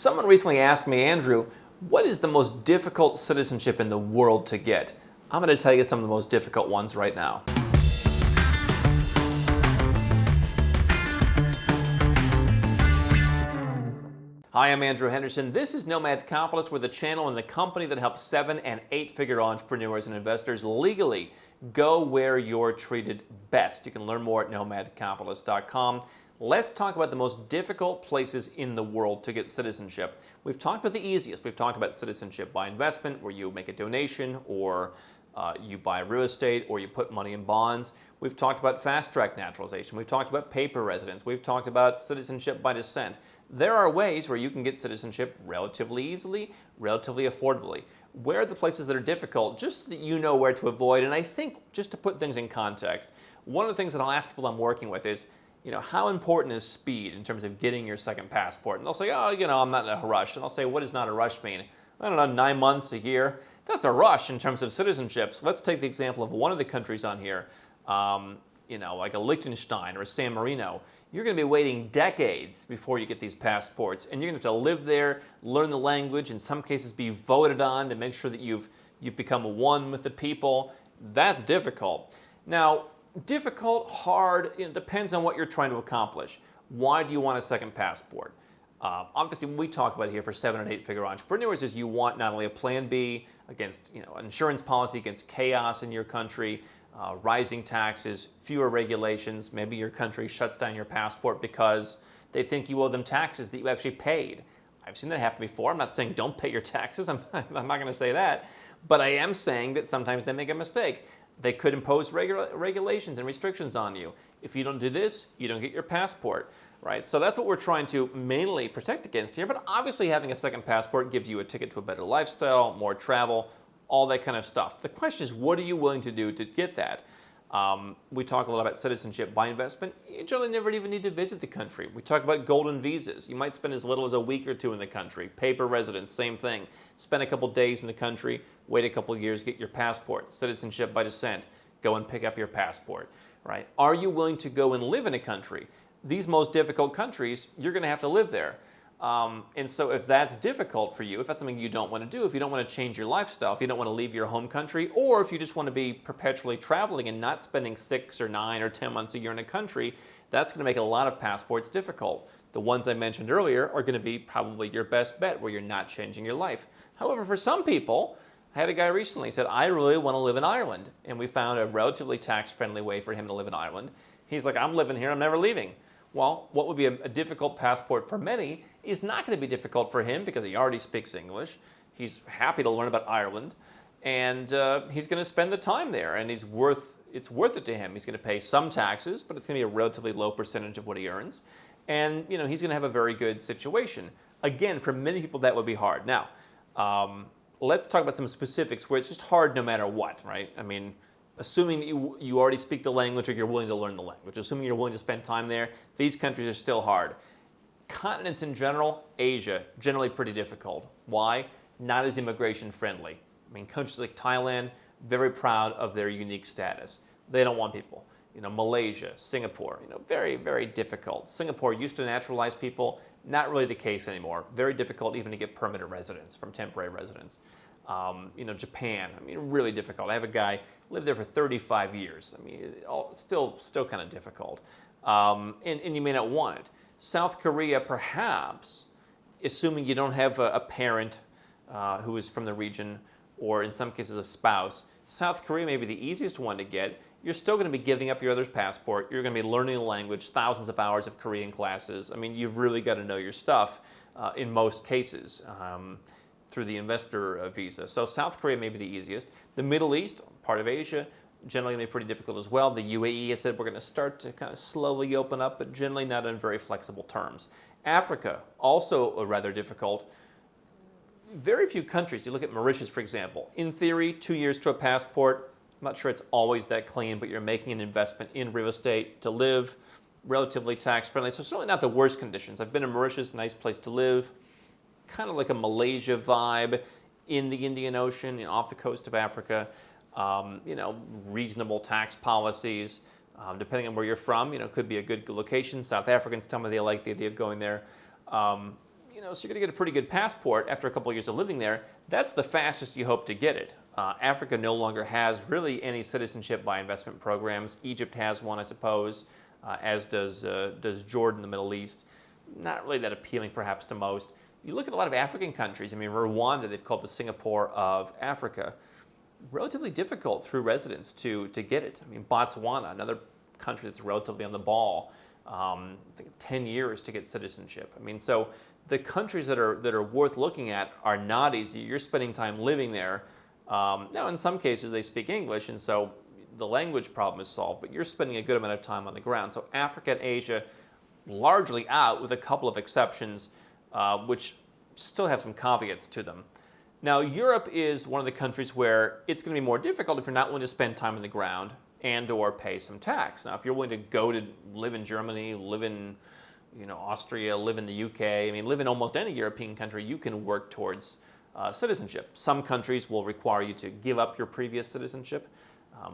Someone recently asked me, Andrew, what is the most difficult citizenship in the world to get? I'm going to tell you some of the most difficult ones right now. Hi, I'm Andrew Henderson. This is Nomad Capitalist. We're the channel and the company that helps 7- and 8-figure entrepreneurs and investors legally go where you're treated best. You can learn more at nomadcapitalist.com. Let's talk about the most difficult places in the world to get citizenship. We've talked about the easiest. We've talked about citizenship by investment, where you make a donation, or you buy real estate, or you put money in bonds. We've talked about fast-track naturalization. We've talked about paper residence. We've talked about citizenship by descent. There are ways where you can get citizenship relatively easily, relatively affordably. Where are the places that are difficult, just so that you know where to avoid? And I think, just to put things in context, one of the things that I'll ask people I'm working with is, how important is speed in terms of getting your second passport? And they'll say, oh, I'm not in a rush. And I'll say, what does not a rush mean? I don't know, 9 months, a year. That's a rush in terms of citizenships. Let's take the example of one of the countries on here, like a Liechtenstein or a San Marino. You're going to be waiting decades before you get these passports, and you're going to have to live there, learn the language, in some cases be voted on to make sure that you've become one with the people. That's difficult. Now, difficult, hard, it depends on what you're trying to accomplish. Why do you want a second passport? Obviously, what we talk about here for 7- and 8-figure entrepreneurs is you want not only a plan B against an insurance policy against chaos in your country, rising taxes, fewer regulations. Maybe your country shuts down your passport because they think you owe them taxes that you actually paid. I've seen that happen before. I'm not saying don't pay your taxes. I'm not going to say that. But I am saying that sometimes they make a mistake. They could impose regulations and restrictions on you. If you don't do this, you don't get your passport, right? So that's what we're trying to mainly protect against here. But obviously having a second passport gives you a ticket to a better lifestyle, more travel, all that kind of stuff. The question is, what are you willing to do to get that? We talk a lot about citizenship by investment. You generally never even need to visit the country. We talk about golden visas. You might spend as little as a week or two in the country. Paper residence, same thing. Spend a couple days in the country, wait a couple years, get your passport. Citizenship by descent, go and pick up your passport, right? Are you willing to go and live in a country? These most difficult countries, you're going to have to live there. And so if that's difficult for you, if that's something you don't want to do, if you don't want to change your lifestyle, if you don't want to leave your home country, or if you just want to be perpetually traveling and not spending 6 or 9 or 10 months a year in a country, that's going to make a lot of passports difficult. The ones I mentioned earlier are going to be probably your best bet where you're not changing your life. However, for some people, I had a guy recently said, I really want to live in Ireland. And we found a relatively tax-friendly way for him to live in Ireland. He's like, I'm living here, I'm never leaving. Well, what would be a difficult passport for many is not going to be difficult for him because he already speaks English. He's happy to learn about Ireland, and he's going to spend the time there, and it's worth it to him. He's going to pay some taxes, but it's going to be a relatively low percentage of what he earns, and he's going to have a very good situation. Again, for many people, that would be hard. Now, let's talk about some specifics where it's just hard no matter what, right? I mean, assuming that you already speak the language or you're willing to learn the language, assuming you're willing to spend time there, these countries are still hard. Continents in general, Asia, generally pretty difficult. Why? Not as immigration friendly. I mean, countries like Thailand, very proud of their unique status. They don't want people. Malaysia, Singapore, very, very difficult. Singapore used to naturalize people, not really the case anymore. Very difficult even to get permanent residence from temporary residents. Japan, really difficult. I have a guy lived there for 35 years. Still kind of difficult. And you may not want it. South Korea, perhaps, assuming you don't have a parent who is from the region, or in some cases a spouse, South Korea may be the easiest one to get. You're still going to be giving up your other's passport. You're going to be learning the language, thousands of hours of Korean classes. You've really got to know your stuff in most cases. Through the investor visa. So South Korea may be the easiest. The Middle East, part of Asia, generally going to be pretty difficult as well. The UAE has said we're going to start to kind of slowly open up, but generally not on very flexible terms. Africa, also rather difficult. Very few countries. You look at Mauritius, for example. In theory, 2 years to a passport. I'm not sure it's always that clean, but you're making an investment in real estate to live, relatively tax-friendly. So certainly not the worst conditions. I've been in Mauritius, nice place to live. Kind of like a Malaysia vibe in the Indian Ocean, off the coast of Africa. Reasonable tax policies. Depending on where you're from, could be a good location. South Africans tell me they like the idea of going there. So you're going to get a pretty good passport after a couple of years of living there. That's the fastest you hope to get it. Africa no longer has really any citizenship by investment programs. Egypt has one, I suppose, as does Jordan, the Middle East. Not really that appealing, perhaps, to most. You look at a lot of African countries. I mean, Rwanda, they've called the Singapore of Africa. Relatively difficult through residence to get it. I mean, Botswana, another country that's relatively on the ball. I think 10 years to get citizenship. I mean, so the countries that are worth looking at are not easy. You're spending time living there. Now, in some cases, they speak English, and so the language problem is solved, but you're spending a good amount of time on the ground. So Africa and Asia, largely out, with a couple of exceptions, which still have some caveats to them. Now, Europe is one of the countries where it's going to be more difficult if you're not willing to spend time on the ground and or pay some tax. Now, if you're willing to go to live in Germany, live in Austria, live in the UK, I mean, live in almost any European country, you can work towards citizenship. Some countries will require you to give up your previous citizenship,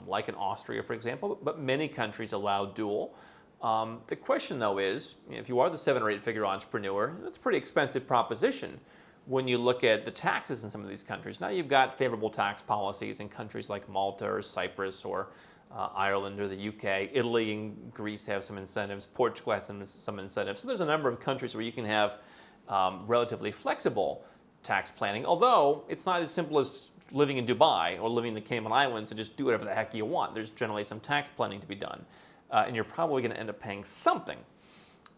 like in Austria, for example, but many countries allow dual. The question, though, is if you are the 7 or 8 figure entrepreneur, that's a pretty expensive proposition when you look at the taxes in some of these countries. Now, you've got favorable tax policies in countries like Malta or Cyprus or Ireland or the UK. Italy and Greece have some incentives. Portugal has some incentives. So there's a number of countries where you can have relatively flexible tax planning, although it's not as simple as living in Dubai or living in the Cayman Islands and just do whatever the heck you want. There's generally some tax planning to be done, and you're probably going to end up paying something.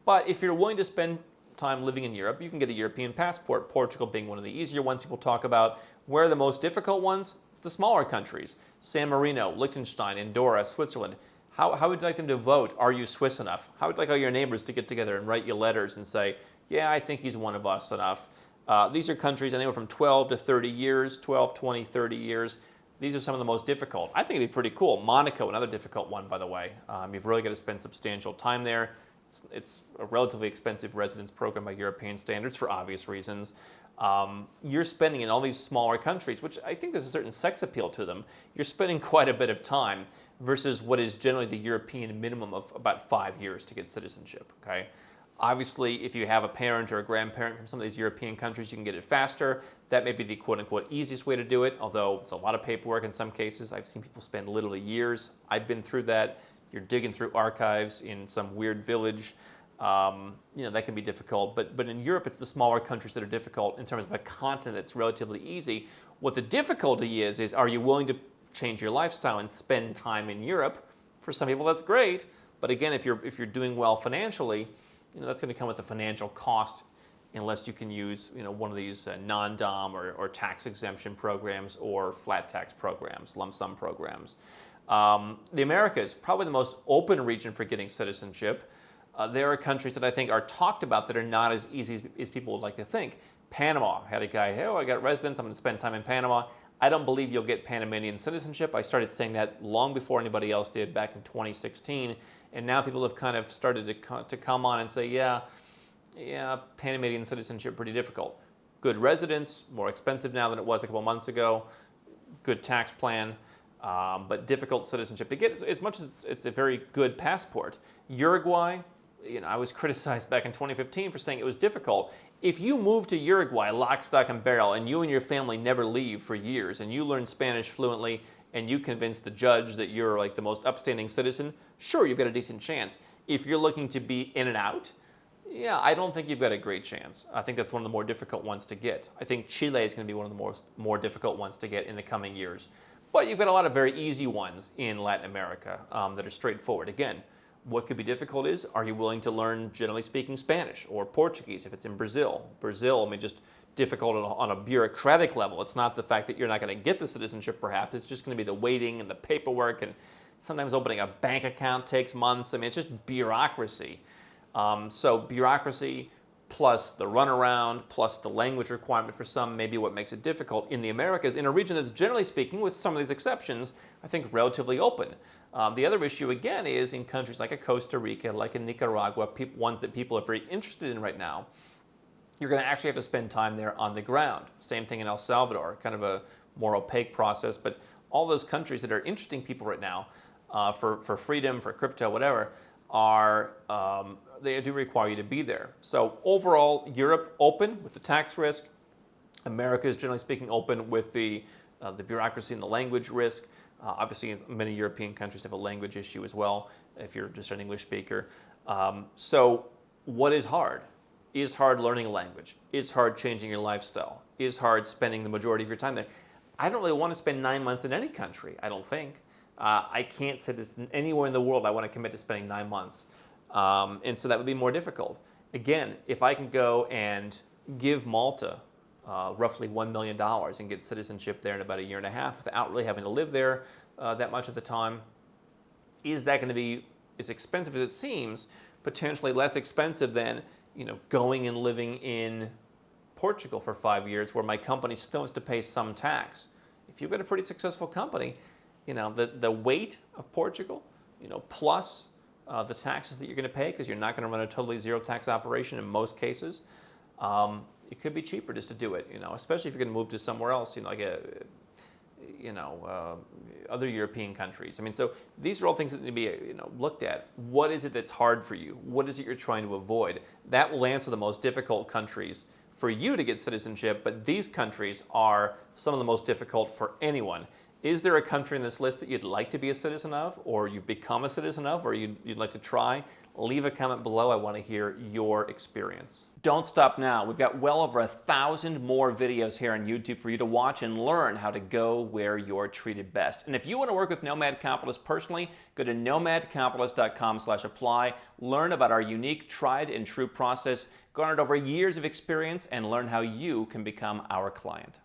But if you're willing to spend time living in Europe, you can get a European passport, Portugal being one of the easier ones people talk about. Where are the most difficult ones? It's the smaller countries. San Marino, Liechtenstein, Andorra, Switzerland. How would you like them to vote? Are you Swiss enough? How would you like all your neighbors to get together and write you letters and say, yeah, I think he's one of us enough? These are countries anywhere from 12 to 30 years, 12, 20, 30 years. These are some of the most difficult. I think it'd be pretty cool. Monaco, another difficult one, by the way. You've really got to spend substantial time there. It's a relatively expensive residence program by European standards for obvious reasons. You're spending in all these smaller countries, which I think there's a certain sex appeal to them. You're spending quite a bit of time versus what is generally the European minimum of about 5 years to get citizenship. Okay, obviously, if you have a parent or a grandparent from some of these European countries, you can get it faster. That may be the quote-unquote easiest way to do it, although it's a lot of paperwork in some cases. I've seen people spend literally years. I've been through that. You're digging through archives in some weird village. That can be difficult. But in Europe, it's the smaller countries that are difficult in terms of a continent that's relatively easy. What the difficulty is are you willing to change your lifestyle and spend time in Europe? For some people, that's great. But again, if you're doing well financially, that's going to come with a financial cost unless you can use one of these non-dom or tax exemption programs or flat tax programs, lump sum programs. The Americas, probably the most open region for getting citizenship. There are countries that I think are talked about that are not as easy as people would like to think. Panama, had a guy, hey, I got residence, I'm going to spend time in Panama. I don't believe you'll get Panamanian citizenship. I started saying that long before anybody else did back in 2016. And now people have kind of started to come on and say, yeah, Panamanian citizenship pretty difficult. Good residence, more expensive now than it was a couple months ago. Good tax plan. But difficult citizenship to get as much as it's a very good passport. Uruguay, I was criticized back in 2015 for saying it was difficult. If you move to Uruguay lock, stock, and barrel and you and your family never leave for years and you learn Spanish fluently and you convince the judge that you're like the most upstanding citizen, sure, you've got a decent chance. If you're looking to be in and out, yeah, I don't think you've got a great chance. I think that's one of the more difficult ones to get. I think Chile is going to be one of the more difficult ones to get in the coming years. But you've got a lot of very easy ones in Latin America that are straightforward. Again, what could be difficult is, are you willing to learn, generally speaking, Spanish or Portuguese if it's in Brazil? Brazil, just difficult on a bureaucratic level. It's not the fact that you're not going to get the citizenship, perhaps. It's just going to be the waiting and the paperwork, and sometimes opening a bank account takes months. It's just bureaucracy. So bureaucracy plus the runaround, plus the language requirement for some may be what makes it difficult. In the Americas, in a region that's generally speaking, with some of these exceptions, I think relatively open. The other issue, again, is in countries like Costa Rica, like in Nicaragua, ones that people are very interested in right now, you're going to actually have to spend time there on the ground. Same thing in El Salvador, kind of a more opaque process, but all those countries that are interesting people right now for freedom, for crypto, whatever, are they do require you to be there. So overall, Europe open with the tax risk. America is generally speaking open with the bureaucracy and the language risk. Obviously, many European countries have a language issue as well if you're just an English speaker. So what is hard? Is hard learning a language? Is hard changing your lifestyle? Is hard spending the majority of your time there? I don't really want to spend 9 months in any country, I don't think. I can't say this anywhere in the world I want to commit to spending 9 months. And so that would be more difficult. Again, if I can go and give Malta roughly $1 million and get citizenship there in about a year and a half without really having to live there that much of the time, is that going to be as expensive as it seems? Potentially less expensive than going and living in Portugal for 5 years where my company still has to pay some tax. If you've got a pretty successful company, the weight of Portugal, plus the taxes that you're going to pay because you're not going to run a totally zero tax operation in most cases, it could be cheaper just to do it, especially if you're going to move to somewhere else, like other European countries. I mean, so these are all things that need to be looked at. What is it that's hard for you? What is it you're trying to avoid? That will answer the most difficult countries for you to get citizenship, but these countries are some of the most difficult for anyone. Is there a country in this list that you'd like to be a citizen of, or you've become a citizen of, or you'd like to try? Leave a comment below. I want to hear your experience. Don't stop now. We've got well over 1,000 more videos here on YouTube for you to watch and learn how to go where you're treated best. And if you want to work with Nomad Capitalist personally, go to nomadcapitalist.com/apply. Learn about our unique, tried and true process, garnered over years of experience, and learn how you can become our client.